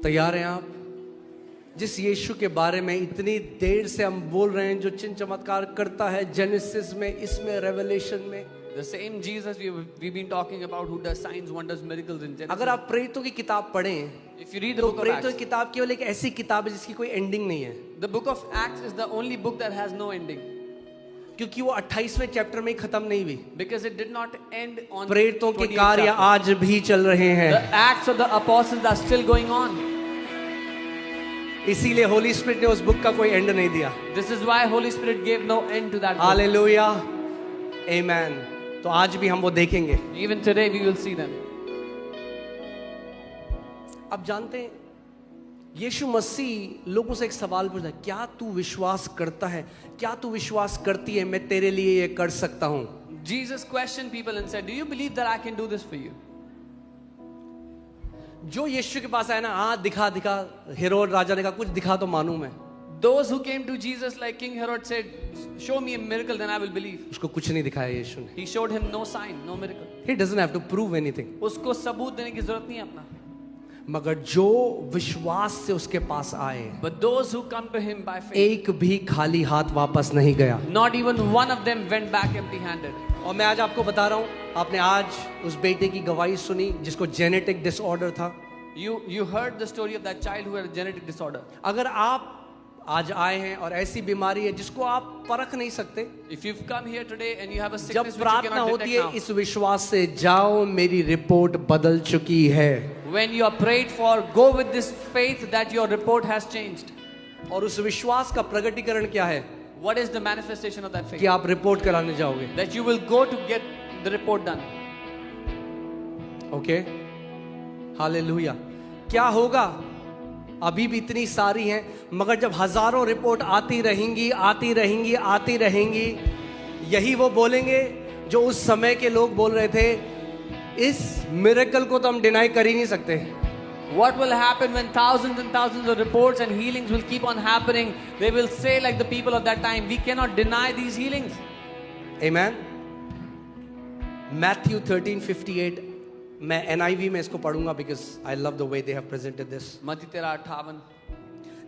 तैयार हैं आप? जिस यीशु के बारे में इतनी देर से हम बोल रहे हैं, जो चिन्ह चमत्कार करता है जेनेसिस में, इसमें, रेवलेशन में, the same Jesus we've been talking about, who does signs, wonders, miracles in Genesis. अगर आप प्रेरितों की किताब पढ़ें If you read the तो book of प्रेरितों Acts, की किताब केवल एक ऐसी किताब है जिसकी कोई एंडिंग नहीं है, the book of Acts is the only book that has no ending, क्योंकि वो 28वें चैप्टर में ही खत्म नहीं हुई। because it did not end on प्रेरितों के 28th कार्य chapter. आज भी चल रहे हैं, The acts of the apostles are still going on. इसीलिए होली स्पिरिट ने उस बुक का कोई एंड नहीं दिया। This is why Holy Spirit gave no end to that book. Hallelujah, amen. तो आज भी हम वो देखेंगे। Even today we will see them. अब जानते हैं यीशु मसीह लोगों से एक सवाल पूछता है, क्या तू विश्वास करता है, क्या तू विश्वास करती है मैं तेरे लिए ये कर सकता हूं? Jesus questioned people and said, do you believe that I can do this for you? जो यीशु के पास आया ना, हाँ दिखा दिखा, हेरोद राजा ने कहा कुछ दिखा तो मानूं मैं। Those who came to Jesus like King Herod said, show me a miracle then I will believe. उसको कुछ नहीं दिखाया यीशु ने। He showed him no sign, no miracle. He doesn't have to prove anything. उसको सबूत देने की जरूरत नहीं है अपना। मगर जो विश्वास से उसके पास आए, But those who come to him by faith, एक भी खाली हाथ वापस नहीं गया। not even one of them went back empty-handed. और मैं आज आपको बता रहा हूँ, आपने आज उस बेटे की गवाही सुनी जिसको जेनेटिक डिसऑर्डर था। You heard the story of that child who had a genetic disorder. अगर आप आज आए हैं और ऐसी बीमारी है जिसको आप परख नहीं सकते, If you've come here today and you have a जब sickness which you प्रार्थना cannot होती detect है now, इस विश्वास से, जाओ मेरी रिपोर्ट बदल चुकी है, when you are prayed for, go with this faith that your report has changed. और उस विश्वास का प्रगटीकरण क्या है? What is the manifestation of that faith? कि आप रिपोर्ट कराने जाओगे। That you will go to get the report done. Okay, hallelujah. क्या होगा? अभी भी इतनी सारी हैं, मगर जब हजारों रिपोर्ट आती रहेंगी, आती रहेंगी, आती रहेंगी, यही वो बोलेंगे जो उस समय के लोग बोल रहे थे, इस मिरेकल को तो हम डिनाई कर ही नहीं सकते। What will happen when thousands and thousands of reports and healings will keep on happening? They will say like the people of that time, we cannot deny these healings. Amen. Matthew 13:58, मैं NIV में इसको पढ़ूंगा because I love the way they have presented this. मत्ती 13:58.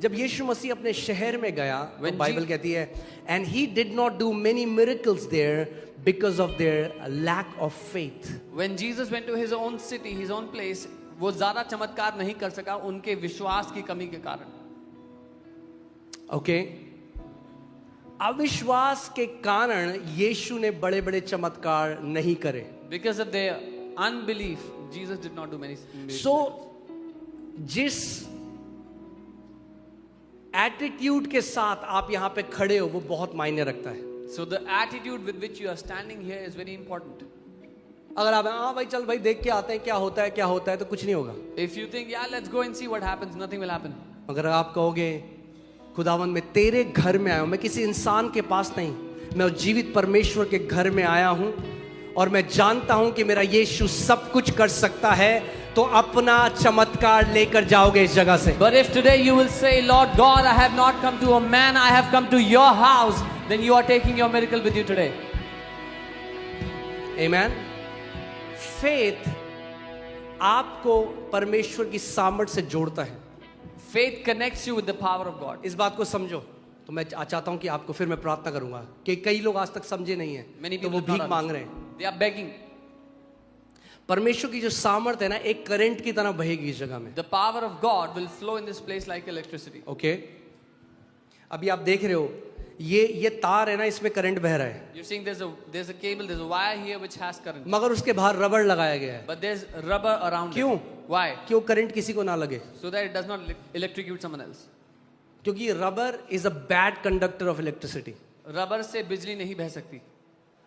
जब यीशु मसीह अपने शहर में गया, तो When बाइबल कहती है, and he did not do many miracles there because of their lack of faith. When Jesus went to his own city, his own place, वो ज्यादा चमत्कार नहीं कर सका उनके विश्वास की कमी के कारण। ओके, अविश्वास के कारण यीशु ने बड़े बड़े चमत्कार नहीं करे। Because of their unbelief, Jesus did not do many miracles. सो जिस एटीट्यूड के साथ आप यहाँ पे खड़े हो वो बहुत मायने रखता है। So the attitude with which you are standing here is very important. अगर आप हाँ भाई चल भाई देख के आते हैं क्या होता है क्या होता है, तो कुछ नहीं होगा। If you think, yeah, let's go and see what happens, nothing will happen. अगर आप कहोगे खुदावन मैं तेरे घर में आया हूं, मैं किसी इंसान के पास नहीं, मैं उस जीवित परमेश्वर के घर में आया हूं और मैं जानता हूं कि मेरा यीशु सब कुछ कर सकता है, तो अपना चमत्कार लेकर जाओगे इस जगह से। But if today you will say, Lord God, I have not come to a man, I have come to your house, then you are taking your miracle with you today. Amen. Faith आपको परमेश्वर की सामर्थ से जोड़ता है। Faith connects you with the power of God. इस बात को समझो। तो मैं चाहता हूं कि आपको, फिर मैं प्रार्थना करूंगा कि कई लोग आज तक समझे नहीं हैं, Many तो people वो do not भीख मांग रहे हैं। understand. They are begging. परमेश्वर की जो सामर्थ है ना, एक करंट की तरह बहेगी इस जगह में। The power of God will flow in this place like electricity. Okay, अभी आप देख रहे हो ये तार है ना, इसमें करंट बह रहा है, You're seeing there's a cable, there's a wire here which has current. मगर उसके बाहर रबड़ लगाया गया है। But there's rubber around क्यों? it. Why? कि वो करंट किसी को ना लगे, So that it does not electrocute someone else. क्योंकि rubber is a bad conductor of electricity. Rubber से बिजली नहीं बह सकती।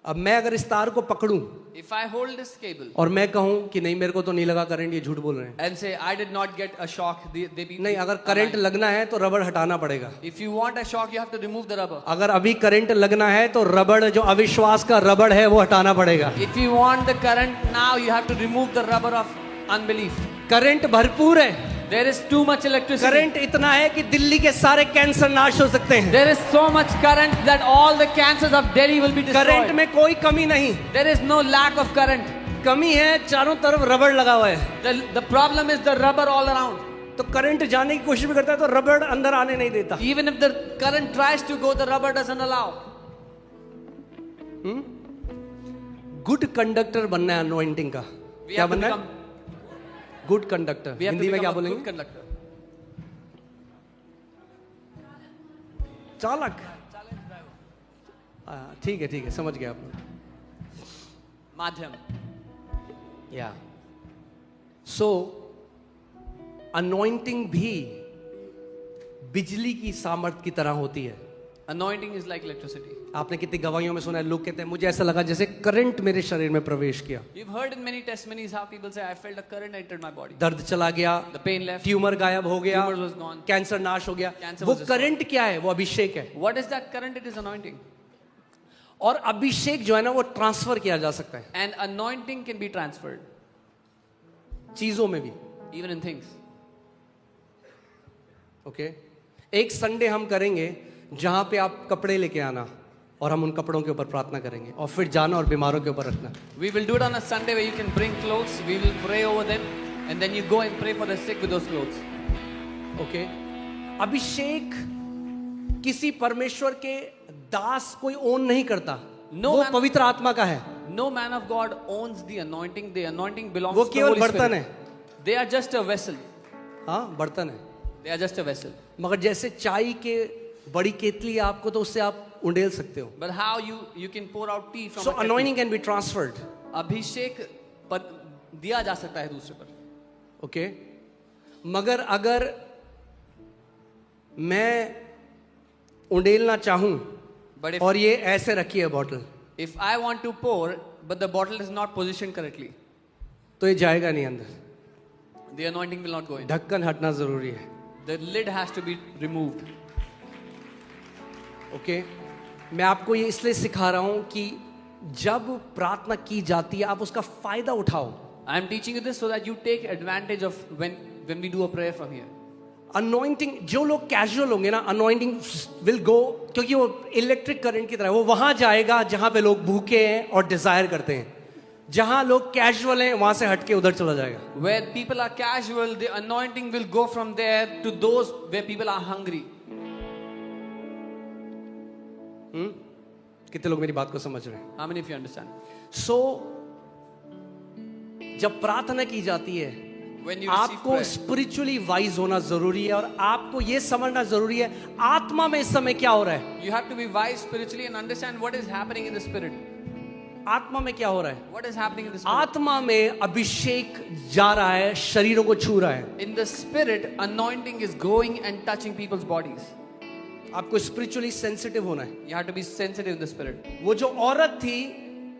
अब मैं अगर इस तार को पकड़ूं If I hold this cable और मैं कहूं कि नहीं मेरे को तो नहीं लगा करंट, ये झूठ बोल रहे हैं। and say I did not get a shock, they be नहीं, अगर करंट लगना है तो रबड़ हटाना पड़ेगा। If you want a shock, you have to remove the rubber. अगर अभी करंट लगना है तो रबड़, जो अविश्वास का रबड़ है, वो हटाना पड़ेगा। If you want the current now, you have to remove the rubber of unbelief. Current भरपूर है, There is too much electricity. Current इतना है कि दिल्ली के सारे कैंसर नाश हो सकते हैं। There is so much current that all the cancers of Delhi will be current destroyed. में कोई कमी नहीं, There is no lack of current. कमी है चारों तरफ रबड़ लगा हुआ है। The problem is the rubber all around. तो करंट जाने की कोशिश भी करता है तो रबड़ अंदर आने नहीं देता. Even if the current tries to go, the rubber doesn't allow. Good conductor बनना है अनॉइंटिंग का. We क्या have to बनना है? become, good conductor. we have to Hindi में क्या become a बोलेंगे? good conductor. चालक. ठीक है समझ गया आप. Madhyam. या सो अनॉइंटिंग भी बिजली की सामर्थ की तरह होती है. Anointing is like electricity. आपने कितनी गवाहियों में सुना है, लोग कहते हैं मुझे ऐसा लगा जैसे करंट मेरे शरीर में प्रवेश किया. You've heard in many testimonies how people say, I felt a current entered my body. दर्द चला गया, The pain left. ट्यूमर गायब हो गया, Tumor was gone. कैंसर नाश हो गया. Cancer वो was destroyed. करंट क्या है? वो अभिषेक है. What is that current? It is anointing. और अभिषेक जो है ना वो ट्रांसफर किया जा सकता है And anointing can be transferred, चीजों में भी. even in things. ओके एक संडे हम करेंगे जहां पे आप कपड़े लेके आना और हम उन कपड़ों के ऊपर प्रार्थना करेंगे और फिर जाना और बीमारों के ऊपर रखना. We will do it on a Sunday where you can bring clothes. We will pray over them, and then you go and pray for the sick with those clothes. Okay अभिषेक किसी परमेश्वर के दास कोई ओन नहीं करता. No वो man- पवित्र आत्मा का है. No man of God owns the anointing. The anointing belongs वो to the केवल Holy बर्तन Spirit. है. They are just a vessel. हाँ बर्तन है. They are just a vessel. मगर जैसे चाय के बड़ी केतली है आपको तो उससे आप उंडेल सकते हो. But how you can pour out tea from so a kettle. Anointing can be transferred. अभिषेक पद दिया जा सकता है दूसरे पर. ओके मगर अगर मैं उंडेलना चाहूं But if, और ये ऐसे रखी है bottle if I want to pour, but the bottle is not positioned correctly, तो ये जाएगा नहीं अंदर. the anointing will not go in. ढक्कन हटना जरूरी है. The lid has to be removed. Okay मैं आपको ये इसलिए सिखा रहा हूं कि जब प्रार्थना की जाती है आप उसका फायदा उठाओ. I am teaching you this so that you take advantage of when we do a prayer from here. Anointing जो लोग कैजुअल होंगे ना अनॉइंटिंग विल गो क्योंकि वो इलेक्ट्रिक करंट की तरह वो वहां जाएगा जहां पे लोग भूखे हैं और डिजायर करते हैं. जहां लोग कैजुअल हैं वहां से हटके उधर चला जाएगा. Where people are casual, the anointing will go from there to those where people are hungry. कितने लोग मेरी बात को समझ रहे हैं? How many of you understand? सो जब प्रार्थना की जाती है When you receive आपको prayer, स्पिरिचुअली वाइज होना जरूरी है और आपको यह समझना जरूरी है आत्मा में इस समय क्या हो रहा है. you have to be wise spiritually and understand what is happening in the spirit. आत्मा में क्या हो रहा है? What is happening in the spirit? आत्मा में अभिषेक जा रहा है, शरीरों को छू रहा है. In the spirit, anointing is going and touching people's bodies. आपको स्पिरिचुअली सेंसिटिव होना है. You have to be sensitive in the spirit. वो जो औरत थी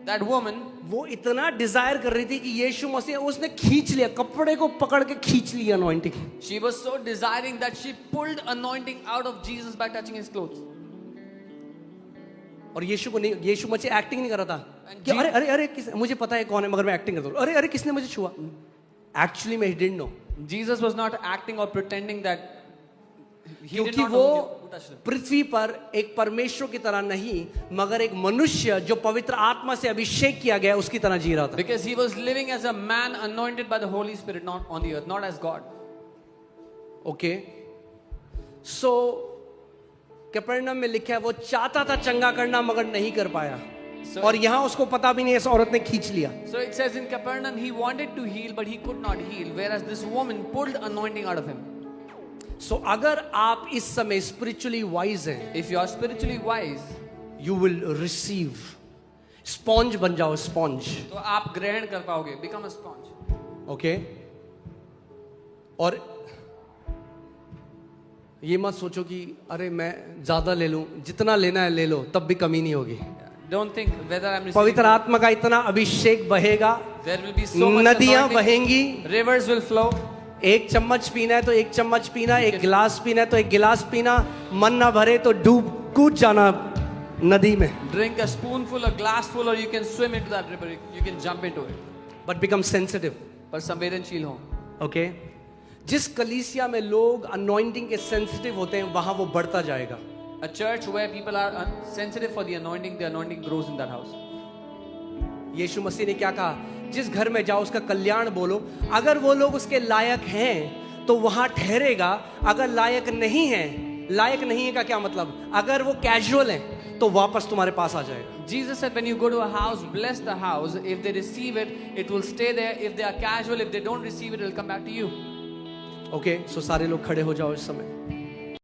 That woman, वो इतना डिजायर कर रही थी कि यीशु मसीह उसने खींच लिया, कपड़े को पकड़ के खींच लिया anointing. she was so desiring that she pulled anointing out of Jesus by touching his clothes. और यीशु को नहीं, यीशु मसीह एक्टिंग नहीं कर रहा था And कि अरे अरे अरे किस, मुझे पता है कौन है मगर मैं एक्टिंग करता हूँ. अरे अरे किसने मुझे छुआ? एक्चुअली मैं didn't know. Jesus was not acting or pretending that he did क्योंकि not वो know who touched him. पृथ्वी पर एक परमेश्वर की तरह नहीं मगर एक मनुष्य जो पवित्र आत्मा से अभिषेक किया गया उसकी तरह जी रहा था. Because he was living as a man anointed by the Holy Spirit, not on the earth, not as God. Okay so Capernaum में लिखा है वो चाहता था चंगा करना मगर नहीं कर पाया. So- और यहां उसको पता भी नहीं इस औरत ने खींच लिया. So it says in Capernaum, he wanted to heal, but he could not heal, whereas this woman pulled anointing out of him. सो अगर आप इस समय स्पिरिचुअली वाइज हैं If you are spiritually wise, you will receive. Sponge बन जाओ, sponge. तो आप ग्रहण कर पाओगे. Become a sponge. ओके और ये मत सोचो कि अरे मैं ज्यादा ले लूं, जितना लेना है ले लो, तब भी कमी नहीं होगी. Don't think whether I'm receiving. पवित्र आत्मा का इतना अभिषेक बहेगा, There will be so much नदियां anointing. बहेंगी. Rivers will flow. एक चम्मच पीना है तो एक चम्मच पीना, एक गिलास पीना है तो एक गिलास पीना. मन ना भरे तो डूब कूद जाना नदी में. Drink a spoonful, a glassful, or you can swim into that river. You can jump into it. But become sensitive. पर संवेदनशील हो. ओके जिस कलीसिया में लोग अनॉइंटिंग के सेंसिटिव होते हैं वहां वो बढ़ता जाएगा. A church where people are sensitive for the anointing grows in that house. यीशु मसीह ने क्या कहा? जिस घर में जाओ उसका कल्याण बोलो. अगर वो लोग उसके लायक हैं तो वहां ठहरेगा। अगर लायक नहीं है, लायक नहीं है का क्या मतलब? अगर वो कैजुअल है तो वापस तुम्हारे पास आ जाएगा। Jesus said, when you go to a house, bless the house. If they receive it, it will stay there. If they are casual, if they don't receive it, it will come back to you. Okay, so सारे लोग खड़े हो जाओ इस समय।